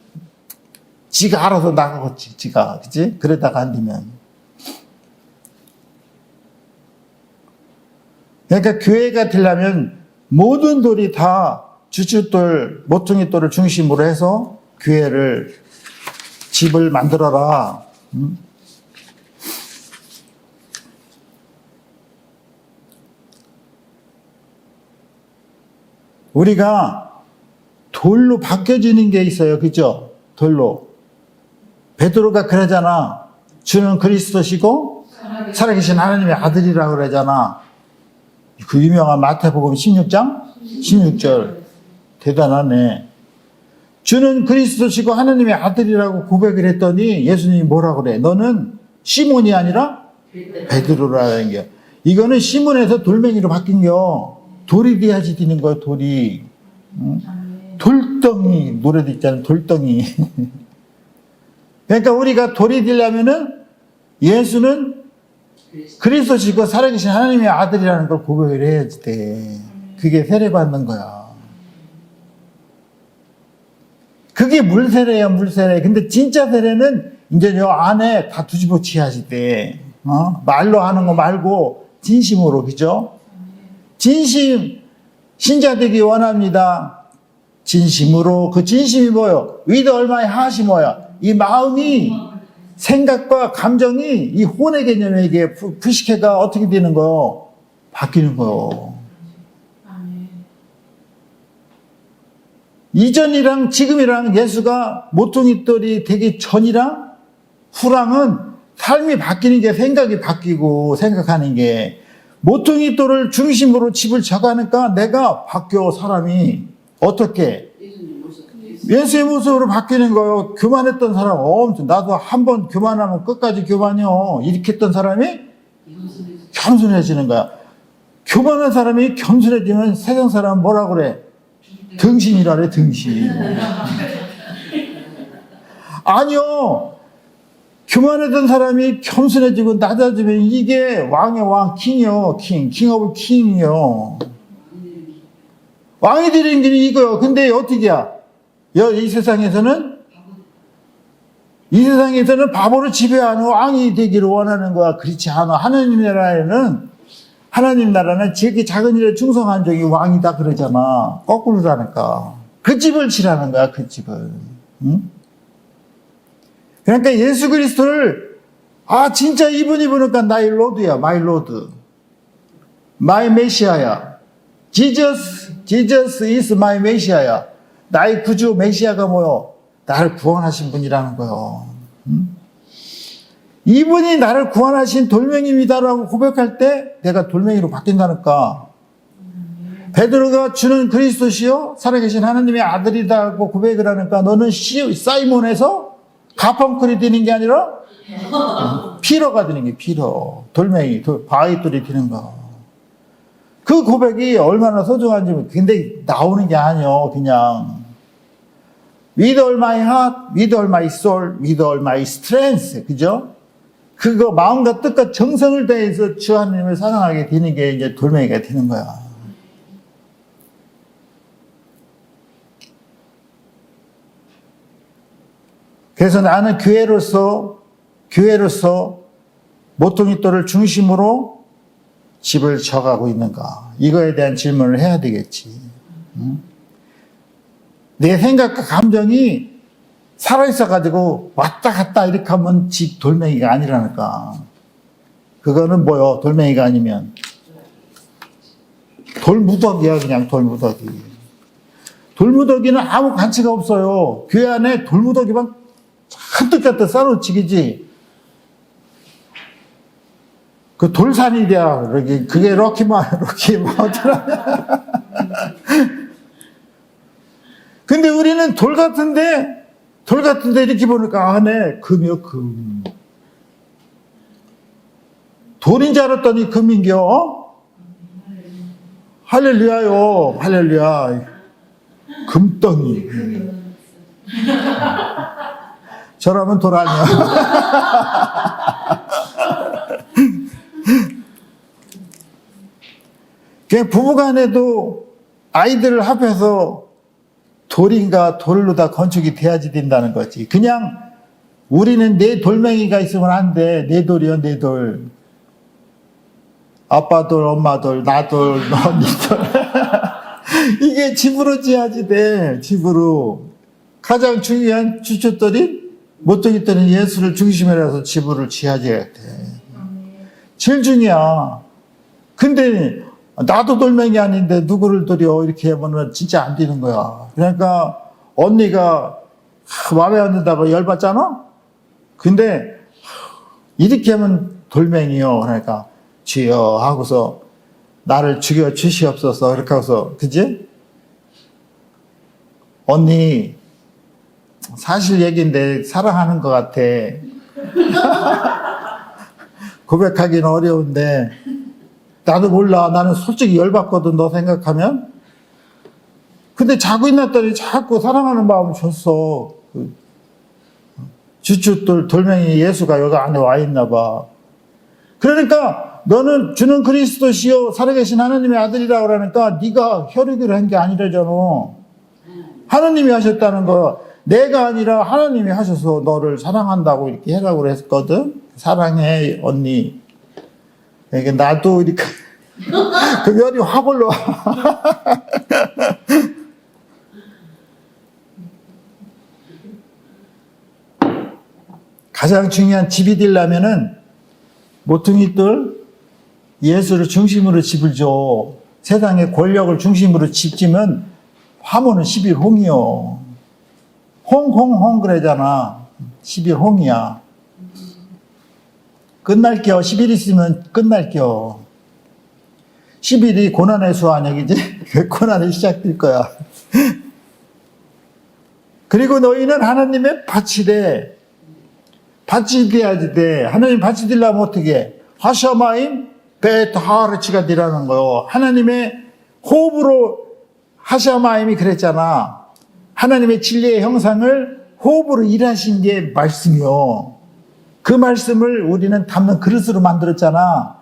지가 알아서 나가겠지, 지가. 그치? 그러다가 안 되면. 그러니까 교회가 되려면 모든 돌이 다 주춧돌, 모퉁이돌을 중심으로 해서 교회를, 집을 만들어라. 우리가 돌로 바뀌어지는 게 있어요. 그죠? 돌로. 베드로가 그러잖아. 주는 그리스도시고 살아계신 하나님의 아들이라고 그러잖아. 그 유명한 마태복음 16장 16절. 대단하네. 주는 그리스도시고 하나님의 아들이라고 고백을 했더니 예수님이 뭐라고 그래? 너는 시몬이 아니라 베드로라는 게. 이거는 시몬에서 돌멩이로 바뀐 겨. 돌이 돼야지 되는 거야, 돌이. 돌덩이, 노래도 있잖아요, 돌덩이. 그러니까 우리가 돌이 되려면은 예수는 그리스도시고 살아계신 하나님의 아들이라는 걸 고백을 해야지 돼. 그게 세례받는 거야. 그게 물세례야, 물세례. 근데 진짜 세례는 이제 요 안에 다 뒤집어 치야지 돼. 말로 하는 거 말고 진심으로, 그죠? 진심, 신자 되기 원합니다. 진심으로. 그 진심이 뭐요? 위드 얼마의 하시 뭐야? 이 마음이, 생각과 감정이 이 혼의 개념에 이게 부식해가 어떻게 되는 거요? 바뀌는 거요. 이전이랑 지금이랑 예수가 모퉁이돌이 되기 전이랑 후랑은 삶이 바뀌는 게 생각이 바뀌고 생각하는 게 모퉁이돌을 중심으로 집을 져가니까 내가 바뀌어 사람이 어떻게 예수의 모습으로 바뀌는 거예요. 교만했던 사람 엄청 나도 한번 교만하면 끝까지 교만이요. 이렇게 했던 사람이 겸손해지는 거야. 교만한 사람이 겸손해지면 세상 사람은 뭐라 그래? 등신이라 그래, 등신. 아니요. 교만했던 사람이 겸손해지고 낮아지면 이게 왕의 왕, 킹이요. 킹 오브 킹이요. 왕이 되는 길이 이거요. 근데 어떻게 해야? 이 세상에서는 이 세상에서는 바보를 지배하는 왕이 되기를 원하는 거야. 그렇지 않아. 하나님 나라는 제게 작은 일에 충성한 적이 왕이다 그러잖아. 거꾸로라니까. 그 집을 치라는 거야, 그 집을. 응? 그러니까 예수 그리스도를, 진짜 이분이 보니까 나의 로드야, 마이 로드. 마이 메시아야. Jesus is my 메시아야. 나의 구주 메시아가 뭐요? 나를 구원하신 분이라는 거요. 응? 이분이 나를 구원하신 돌멩이입니다라고 고백할 때 내가 돌멩이로 바뀐다니까. 베드로가 주는 그리스도시요 살아계신 하나님의 아들이다고 고백을 하니까 너는 사이몬에서 가펑클이 되는 게 아니라 피러가 되는 게 피러. 돌멩이, 바위돌이 되는 거. 그 고백이 얼마나 소중한지 근데 나오는 게 아니요. 그냥 with all my heart, with all my soul, with all my strength. 그죠? 그거 마음과 뜻과 정성을 다해서 주 하나님을 사랑하게 되는 게 이제 돌멩이가 되는 거야. 그래서 나는 교회로서 모퉁이돌을 중심으로 집을 져가고 있는가? 이거에 대한 질문을 해야 되겠지. 응? 내 생각과 감정이 살아있어가지고 왔다 갔다 이렇게 하면 집 돌멩이가 아니라니까. 그거는 뭐요? 돌멩이가 아니면 돌무더기야. 그냥 돌무더기. 돌무더기는 아무 가치가 없어요. 교회 안에 돌무더기만 한뜩한뜩 쌓아놓치기지. 그 돌산이 돼야 그게 럭키 마운트라. 근데 우리는 돌 같은데 이렇게 보니까 안에 금이요, 금. 돌인 줄 알았더니 금인겨. 할렐루야요, 할렐루야. 금덩이. 저라면 돌 아니야. 그냥 부부간에도 아이들을 합해서 돌인가 돌로 다 건축이 돼야지 된다는 거지. 그냥 우리는 내 돌멩이가 있으면 안 돼. 내 돌이요, 내 돌. 아빠 돌, 엄마 돌, 나 돌, 너, 니 돌. 이게 집으로 지어야지 돼. 집으로. 가장 중요한 주춧돌인 모퉁이돌인 예수를 중심으로 해서 집을 지어야지 돼. 제일 중요해. 근데 나도 돌멩이 아닌데 누구를 돌려 이렇게 하면 진짜 안 되는 거야. 그러니까 언니가 마음에 안 든다고 열받잖아? 근데 이렇게 하면 돌멩이요. 그러니까 주여 하고서 나를 죽여 주시옵소서 이렇게 하고서, 그지? 언니 사실 얘기인데 사랑하는 것 같아. 고백하기는 어려운데 나도 몰라. 나는 솔직히 열받거든, 너 생각하면. 근데 자고 있났더니 자꾸 사랑하는 마음을 줬어. 주춧돌 돌멩이 예수가 여기 안에 와 있나 봐. 그러니까 너는 주는 그리스도시요 살아계신 하나님의 아들이라고 그러니까 네가 혈육을 한 게 아니라잖아. 하나님이 하셨다는 거. 내가 아니라 하나님이 하셔서 너를 사랑한다고 이렇게 해라고 했거든. 사랑해 언니. 그러니까 나도 이렇게 그 면이 확 올라와. 가장 중요한 집이 되려면은 모퉁이돌 예수를 중심으로 집을 줘. 세상의 권력을 중심으로 집 지면 화모는 11홍이요. 홍 그러잖아. 11홍이야. 끝날겨. 10일 있으면 끝날겨. 10일이 고난의 수 아니겠지? 그 고난이 시작될 거야. 그리고 너희는 하나님의 밭이 돼. 밭이 돼야지 돼. 하나님 밭이 되려면 어떻게? 하샤마임 베트하르치가 되라는 거요. 하나님의 호흡으로 하샤마임이 그랬잖아. 하나님의 진리의 형상을 호흡으로 일하신 게 말씀이요. 그 말씀을 우리는 담는 그릇으로 만들었잖아.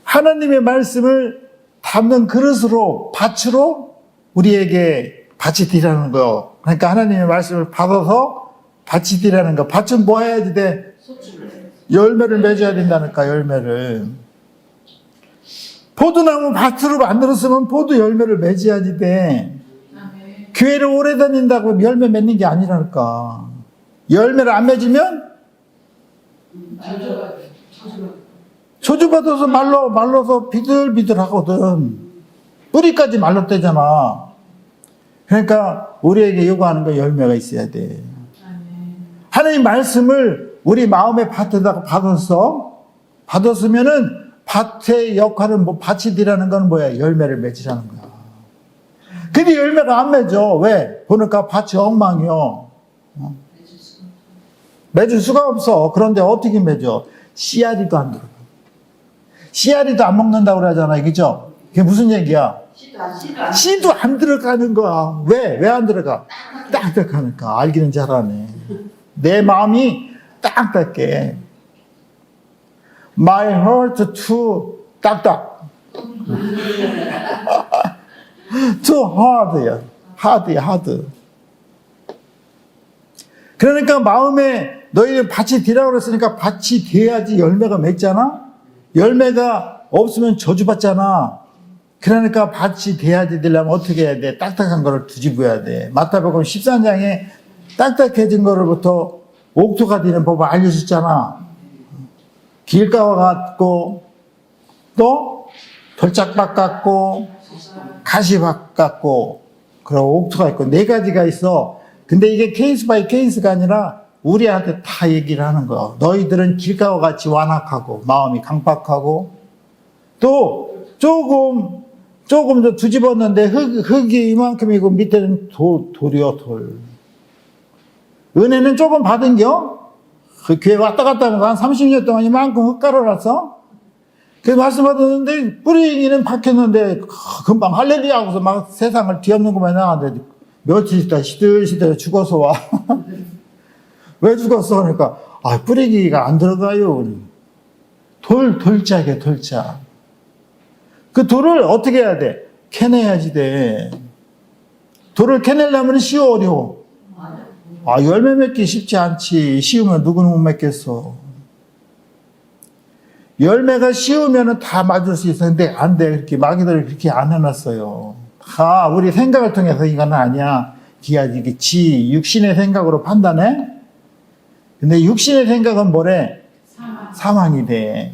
하나님의 말씀을 담는 그릇으로, 밭으로 우리에게 밭이 되라는 거요. 그러니까 하나님의 말씀을 받아서 밭이 되라는 거. 밭은 뭐 해야지 돼? 소출을 열매를 맺어야 된다니까, 열매를. 포도나무 밭으로 만들었으면 포도 열매를 맺어야지 돼. 아멘. 교회를 오래 다닌다고 열매 맺는 게 아니라니까. 열매를 안 맺으면 저주가 저주받아서 말라서 비들비들하거든. 뿌리까지 말랐대잖아. 그러니까 우리에게 요구하는 거 열매가 있어야 돼. 아멘. 하나님 말씀을 우리 마음의 밭에다가 받았으면은 밭의 역할은 뭐 밭이 되라는 건 뭐야? 열매를 맺으라는 거야. 근데 열매가 안 맺어. 왜? 보니까 밭이 엉망이요. 맺을 수가 없다. 맺을 수가 없어. 그런데 어떻게 맺어? 씨알이도 안 들어가. 씨알이도 안 먹는다고 그러잖아요. 그죠? 그게 무슨 얘기야? 씨도 안 들어가는 거야. 왜? 왜 안 들어가? 딱딱하니까. 알기는 잘하네. 내 마음이 딱딱해. My heart too 딱딱. too hard야. hard. 그러니까 마음에 너희들 밭이 되라고 그랬으니까 밭이 돼야지 열매가 맺잖아? 열매가 없으면 저주받잖아. 그러니까 밭이 돼야지 되려면 어떻게 해야 돼? 딱딱한 거를 뒤집어야 돼. 마태복음 13장에 딱딱해진 거를부터 옥토가 되는 법을 알려줬잖아. 길가와 같고 또 돌짝밭 같고 가시밭 같고 그리고 옥토가 있고 네 가지가 있어. 근데 이게 케이스 바이 케이스가 아니라 우리한테 다 얘기를 하는 거야. 너희들은 길가와 같이 완악하고 마음이 강박하고 또 조금 더 뒤집었는데 흙이 이만큼이고 밑에는 돌이요 돌. 은혜는 조금 받은겨? 그 교회 왔다 갔다 하면서 한 30년 동안 이만큼 흙 깔아놨어? 그 말씀 받았는데 뿌리기는 박혔는데 금방 할렐루야 하고서 막 세상을 뒤엎는 것만 나가는데 며칠 있다 시들시들 죽어서 와. 왜 죽었어? 그러니까 뿌리기가 안 들어가요. 돌짝이야 돌짝. 그 돌을 어떻게 해야 돼? 캐내야지 돼. 돌을 캐내려면 쉬워 어려워? 열매 맺기 쉽지 않지. 쉬우면 누구는 못 맺겠어. 열매가 쉬우면 다 맞을 수 있어. 근데 안 돼. 그렇게 마귀들이 그렇게 안 해놨어요. 우리 생각을 통해서 이건 아니야. 이게 육신의 생각으로 판단해? 근데 육신의 생각은 뭐래? 사망이 돼.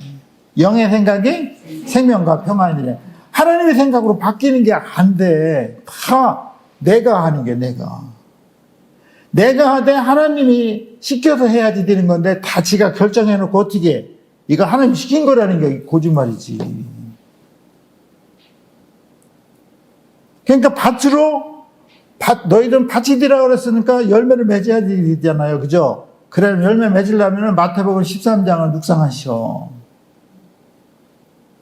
영의 생각이 생명과 평안이래. 하나님의 생각으로 바뀌는 게 안 돼. 다 내가 하는 게 내가 하되 하나님이 시켜서 해야지 되는 건데 다 지가 결정해놓고 어떻게 해? 이거 하나님 시킨 거라는 게 거짓말이지. 그러니까 너희들은 밭이 되라고 그랬으니까 열매를 맺어야 되잖아요. 그죠? 그러면 열매 맺으려면 마태복음 13장을 묵상하셔.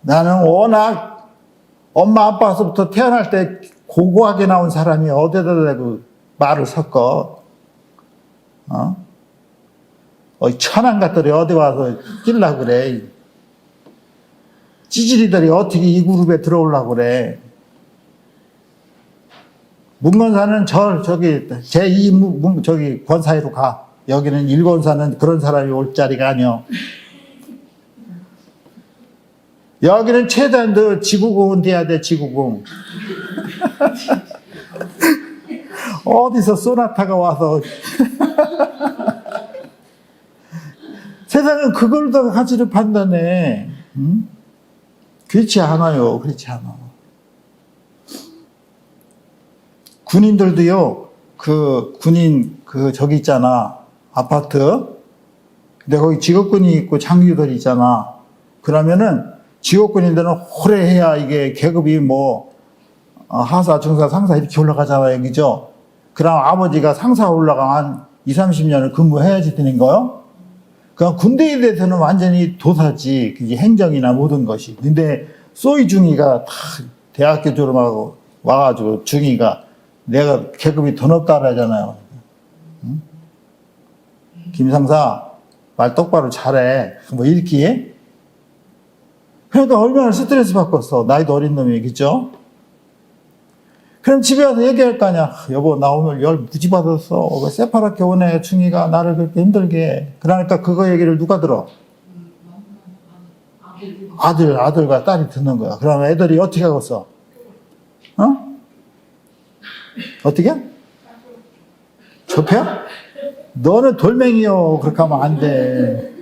나는 워낙 엄마 아빠서부터 태어날 때 고고하게 나온 사람이 어디다 대고 말을 섞어. 천한 것들이 어디 와서 끼려고 그래. 찌질이들이 어떻게 이 그룹에 들어오려고 그래. 문건사는 저기 제2 권사회로 가. 여기는 일권사는 그런 사람이 올 자리가 아니야. 여기는 최대한 너 지구공은 돼야 돼, 지구공. 어디서 소나타가 와서. 세상은 그걸 더 가치를 판단해. 응? 그렇지 않아요. 그렇지 않아. 군인들도요, 군인, 저기 있잖아. 아파트. 근데 거기 직업군이 있고 장교들이 있잖아. 그러면은 직업군인들은 오래 해야 이게 계급이 하사, 중사, 상사 이렇게 올라가잖아요. 그죠? 그럼 아버지가 상사 올라가 한 20, 30년을 근무해야지 되는 거요? 그럼 군대에 대해서는 완전히 도사지. 그게 행정이나 모든 것이. 근데 소위 중위가 다 대학교 졸업하고 와가지고 중위가 내가 계급이 더 높다 그러잖아요. 응? 김상사, 말 똑바로 잘해. 이렇게 해? 그러니까 얼마나 스트레스 받겠어. 나이도 어린 놈이, 그죠? 그럼 집에 와서 얘기할 거 아니야. 여보, 나 오늘 열 무지 받았어. 왜 새파랗게 오네. 충이가 나를 그렇게 힘들게 해. 그러니까 그거 얘기를 누가 들어? 아들과 딸이 듣는 거야. 그러면 애들이 어떻게 하겠어? 어떻게? 접혀? 너는 돌멩이요. 그렇게 하면 안 돼.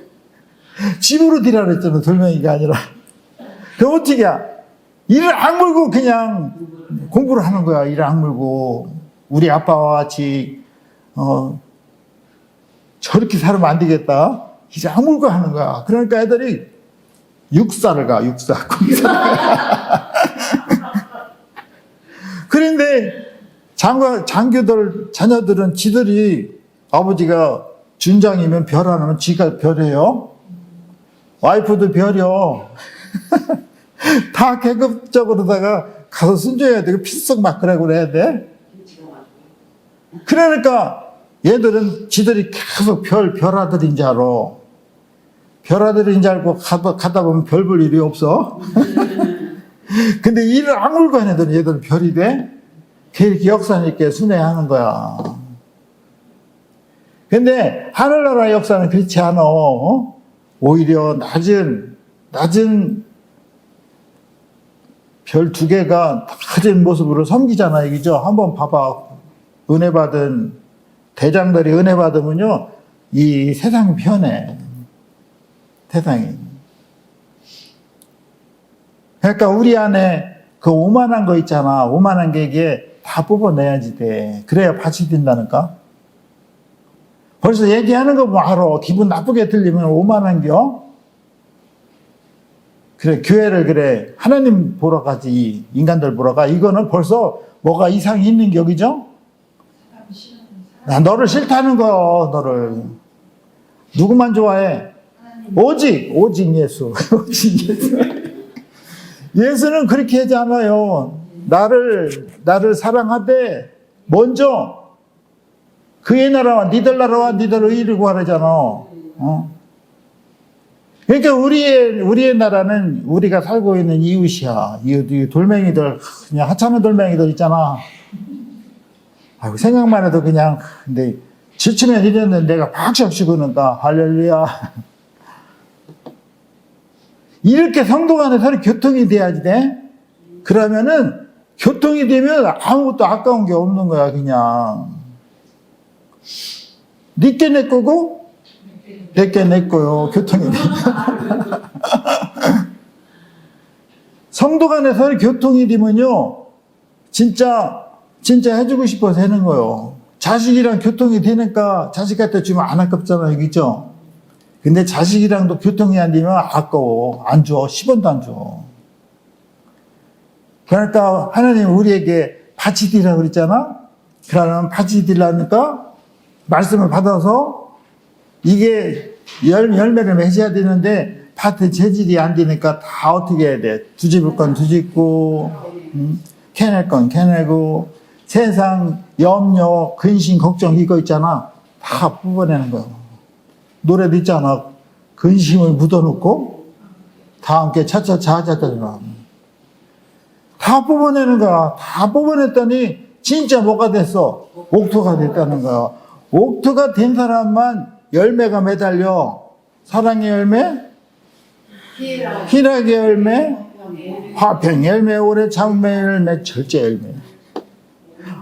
집으로 들이라 그랬잖아. 돌멩이가 아니라. 그럼 어떻게 해? 이를 악물고 그냥 공부를 하는 거야. 이를 악물고. 우리 아빠와 같이, 저렇게 살면 안 되겠다. 이제 악물고 하는 거야. 그러니까 애들이 육사를 가, 육사. 그런데 장교들, 자녀들은 지들이 아버지가 준장이면 별 하나면 지가 별이에요. 와이프도 별이요. 다 계급적으로다가 가서 순종해야 되고 필석 막으라고 그래야 돼. 그러니까 얘들은 지들이 계속 별아들인 줄 알아. 별아들인 줄 알고 가다 보면 별 볼 일이 없어. 근데 이를 악물고 하는 애들은 얘들은 별이 돼? 그렇게 역사는 있게 순회하는 거야. 근데 하늘나라 역사는 그렇지 않아. 오히려 낮은 별 두 개가 낮은 모습으로 섬기잖아, 이거죠. 한번 봐봐. 은혜 받은 대장들이 은혜 받으면요, 이 세상이 편해. 세상이. 그러니까 우리 안에 그 오만한 거 있잖아. 오만한 게 이게 다 뽑아내야지 돼. 그래야 받이 된다니까. 벌써 얘기하는 거 뭐 알아. 기분 나쁘게 들리면 오만한겨. 그래, 교회를 그래. 하나님 보러 가지. 인간들 보러 가. 이거는 벌써 뭐가 이상이 있는 격이죠? 나 너를 싫다는 거, 너를. 누구만 좋아해? 오직 예수. 오직 예수. 예수는 그렇게 하지 않아요. 나를 사랑하되, 먼저, 그의 나라와 니들 나라와 니들 의를 구하라잖아. 그러니까 우리의 나라는 우리가 살고 있는 이웃이야. 이 돌멩이들, 그냥 하찮은 돌멩이들 있잖아. 아이고, 생각만 해도 그냥, 근데, 지치면 이랬는데 내가 박수 치고는가, 할렐루야. 이렇게 성도 간에 서로 교통이 돼야지 돼. 그러면은, 교통이 되면 아무것도 아까운 게 없는 거야, 그냥. 니께 내 거고, 내께 내 거요. 교통이 되면. 성도 간에 서로 교통이 되면요, 진짜 해주고 싶어서 하는 거요. 자식이랑 교통이 되니까 자식한테 주면 안 아깝잖아요, 그죠? 근데 자식이랑도 교통이 안 되면 아까워. 안 줘. 10원도 안 줘. 그러니까 하나님 우리에게 밭이 되라고 그랬잖아? 그러면 밭이 되려니까 말씀을 받아서 이게 열매를 맺어야 되는데 밭의 재질이 안 되니까 다 어떻게 해야 돼? 두집을 건 두집고, 캐낼 건 캐내고, 세상 염려, 근심, 걱정 이거 있잖아. 다 뽑아내는 거야. 노래도 있잖아. 근심을 묻어놓고 다 함께 차차차 하자잖아. 다 뽑아내는 거야. 다 뽑아냈더니 진짜 뭐가 됐어? 옥토가 됐다는 거야. 옥토가 된 사람만 열매가 매달려. 사랑의 열매, 희락의 열매, 화평 열매, 오래 참음의 열매, 절제 열매.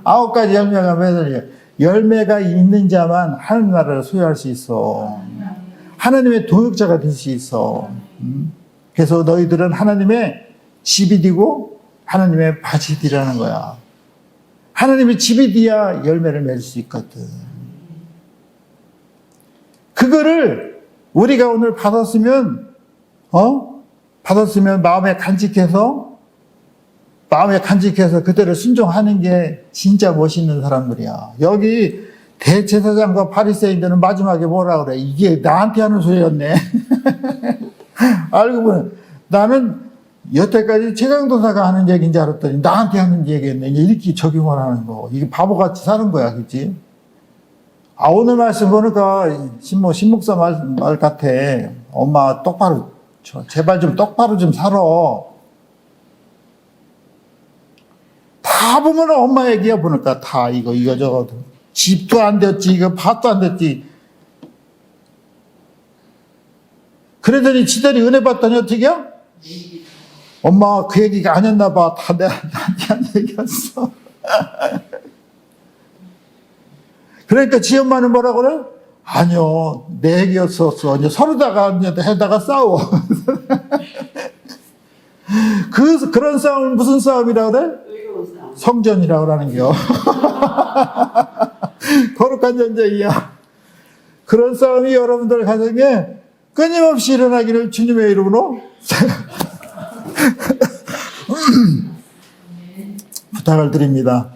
9가지 열매가 매달려. 열매가 있는 자만 하나님 나라를 소유할 수 있어. 하나님의 동역자가 될 수 있어. 그래서 너희들은 하나님의 집이 되고 하나님의 밭이 되라는 거야. 하나님의 집이 돼야 열매를 맺을 수 있거든. 그거를 우리가 오늘 받았으면 마음에 간직해서 그대로 순종하는 게 진짜 멋있는 사람들이야. 여기 대제사장과 바리새인들은 마지막에 뭐라 그래? 이게 나한테 하는 소리였네. 알고 보면 나는 여태까지 최강도사가 하는 얘기인 줄 알았더니 나한테 하는 얘기였네. 이렇게 적용을 하는 거. 이게 바보같이 사는 거야, 그치? 오늘 말씀 보니까 신목사 말 같아. 엄마 똑바로 제발 좀 똑바로 좀 살아. 다 다 보면 엄마 얘기야. 보니까 다 이거 저거 집도 안 됐지, 이거 밭도 안 됐지. 그러더니 지들이 은혜 받더니 어떻게요? 엄마 그 얘기가 아니었나 봐. 다 나한테 한 얘기였어. 그러니까 지 엄마는 뭐라 그래? 아니요, 내 얘기였었어. 이제 서로다가 해다가 싸워. 그런 싸움은 무슨 싸움이라 그래? 의로운 싸움. 성전이라고 그러는 겨. 거룩한 전쟁이야. 그런 싸움이 여러분들 가정에 끊임없이 일어나기를 주님의 이름으로 부탁을 드립니다.